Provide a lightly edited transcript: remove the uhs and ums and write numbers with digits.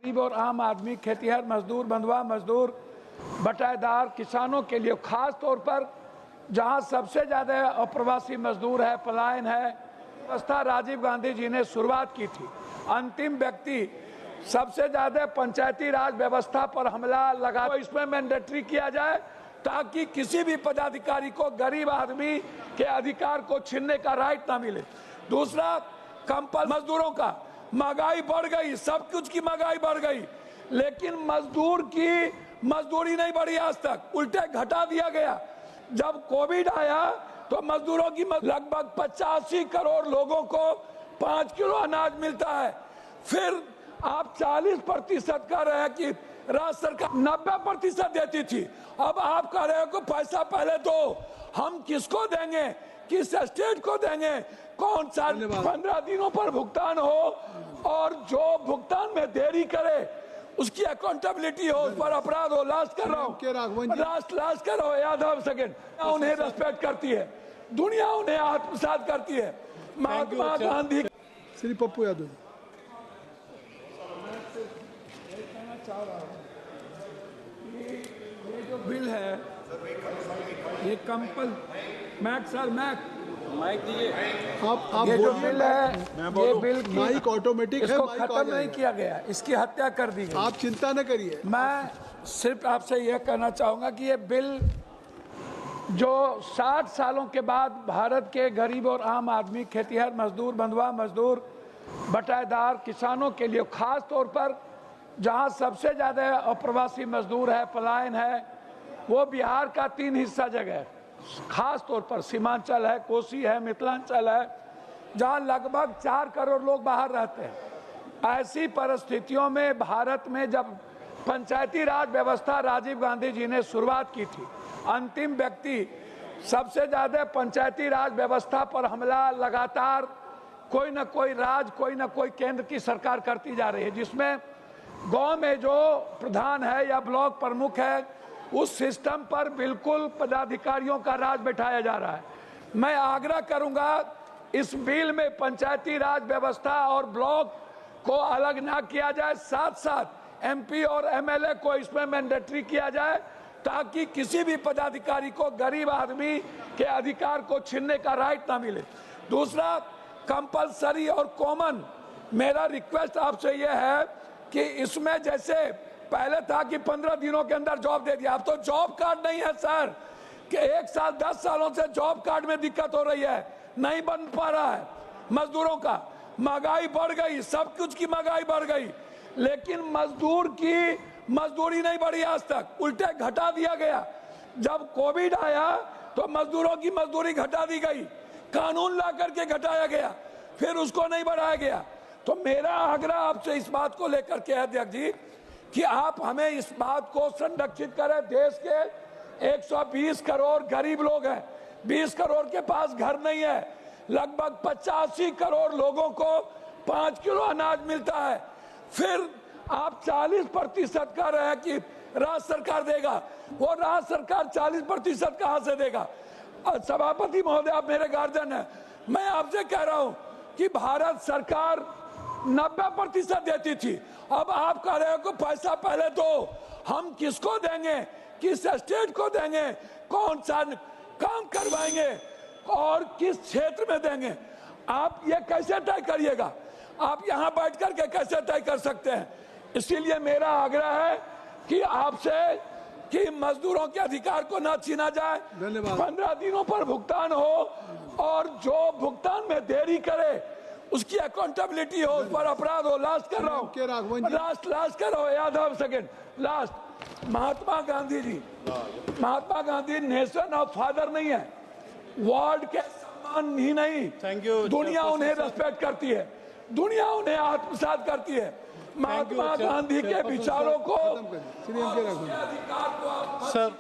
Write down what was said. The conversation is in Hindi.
गरीब और आम आदमी, खेतीहर मजदूर, बंधुआ मजदूर, बटाईदार, किसानों के लिए खास तौर पर जहां सबसे ज़्यादा अप्रवासी मजदूर है, पलायन है, व्यवस्था राजीव गांधी जी ने शुरुआत की थी। अंतिम व्यक्ति सबसे ज़्यादा पंचायती राज व्यवस्था पर हमला लगा, तो इसमें मैंडेटरी किया जाए ताकि किसी भी पदाधिकारी को गरीब आदमी के अधिकार को छीनने का राइट ना मिले। दूसरा, कंपल मजदूरों का, महंगाई बढ़ गई, सब कुछ की महंगाई बढ़ गई, लेकिन मजदूर की मजदूरी नहीं बढ़ी आज तक, उल्टे घटा दिया गया। जब कोविड आया तो मजदूरों की लगभग 85 करोड़ लोगों को 5 किलो अनाज मिलता है। फिर आप 40% कह रहे हैं कि राज्य सरकार 90% देती थी, अब आप कह रहे हो कि पैसा पहले दो, हम किसको देंगे, किस स्टेट को देंगे, कौन सा 15 दिनों पर भुगतान हो और जो भुगतान में देरी करे उसकी अकाउंटेबिलिटी हो, उस पर अपराध हो। लास्ट कर रहा हूँ, लास्ट कर रहा हूँ, याद है सेकेंड। उन्हें रेस्पेक्ट करती है दुनिया, उन्हें आत्मसात करती है। महात्मा गांधी, श्री पप्पू यादव, ये जो बिल है ये मैक सर माइक दीजिए। आप ये जो बिल है, ये बिल माइक ऑटोमेटिक है, इसको खत्म नहीं किया गया, इसकी हत्या कर दी गई। आप चिंता न करिए। मैं सिर्फ आपसे यह कहना चाहूँगा कि ये बिल जो 60 सालों के बाद भारत के गरीब और आम आदमी, खेतीहर मजदूर, बंधुआ मजदूर, बटाईदार, किसानों के लिए खास तौर पर जहां सबसे ज़्यादा अप्रवासी मजदूर है, पलायन है, वो बिहार का 3 हिस्सा जगह है। खास तौर पर सीमांचल है, कोसी है, मिथिलांचल है, जहां लगभग 4 करोड़ लोग बाहर रहते हैं। ऐसी परिस्थितियों में भारत में जब पंचायती राज व्यवस्था राजीव गांधी जी ने शुरुआत की थी, अंतिम व्यक्ति सबसे ज़्यादा पंचायती राज व्यवस्था पर हमला लगातार कोई ना कोई कोई ना कोई केंद्र की सरकार करती जा रही है, जिसमें गांव में जो प्रधान है या ब्लॉक प्रमुख है उस सिस्टम पर बिल्कुल पदाधिकारियों का राज बैठाया जा रहा है। मैं आग्रह करूंगा इस बिल में पंचायती राज व्यवस्था और ब्लॉक को अलग ना किया जाए, साथ साथ एमपी और एमएलए को इसमें मैंडेटरी किया जाए ताकि किसी भी पदाधिकारी को गरीब आदमी के अधिकार को छीनने का राइट ना मिले। दूसरा, कंपलसरी और कॉमन, मेरा रिक्वेस्ट आपसे यह है कि इसमें जैसे पहले था कि 15 दिनों के अंदर जॉब दे दिया, अब तो जॉब कार्ड नहीं है सर, कि 1 साल 10 सालों से जॉब कार्ड में दिक्कत हो रही है, नहीं बन पा रहा है मजदूरों का। महंगाई बढ़ गई, सब कुछ की महंगाई बढ़ गई, लेकिन मजदूर की मजदूरी नहीं बढ़ी आज तक, उल्टे घटा दिया गया। जब कोविड आया तो मजदूरों की मजदूरी घटा दी गई, कानून ला करके घटाया गया, फिर उसको नहीं बढ़ाया गया। तो मेरा आग्रह आपसे इस बात को लेकर के है अध्यक्ष जी कि आप हमें इस बात को संरक्षित करें। देश के 120 करोड़ गरीब लोग हैं, 20 करोड़ के पास घर नहीं है, लगभग 85 करोड़ लोगों को 5 किलो अनाज मिलता है। फिर आप 40% कह रहे हैं कि राज्य सरकार देगा, वो राज्य सरकार 40% कहां से देगा? सभापति महोदय, आप मेरे गार्जियन हैं, मैं आपसे कह रहा हूं कि भारत सरकार 90% देती थी, अब आप कह रहे हो कि पैसा पहले दो, हम किसको देंगे, किस स्टेट को देंगे, कौन सा काम करवाएंगे और किस क्षेत्र में देंगे? आप ये कैसे तय करिएगा? आप यहाँ बैठ कर के कैसे तय कर सकते हैं? इसीलिए मेरा आग्रह है कि आपसे कि मजदूरों के अधिकार को ना छीना जाए, 15 दिनों पर भुगतान हो और जो भुगतान में देरी करे उसकी अकाउंटेबिलिटी हो, उस पर अपराध हो। लास्ट कर रहा हूँ, लास्ट कर रहा हूँ, याद है second. Last, Mahatma Gandhi nation of father नहीं है, वर्ल्ड के सम्मान ही नहीं, थैंक यू, दुनिया उन्हें रेस्पेक्ट करती है, दुनिया उन्हें आत्मसात करती है। महात्मा गांधी के विचारों को, सर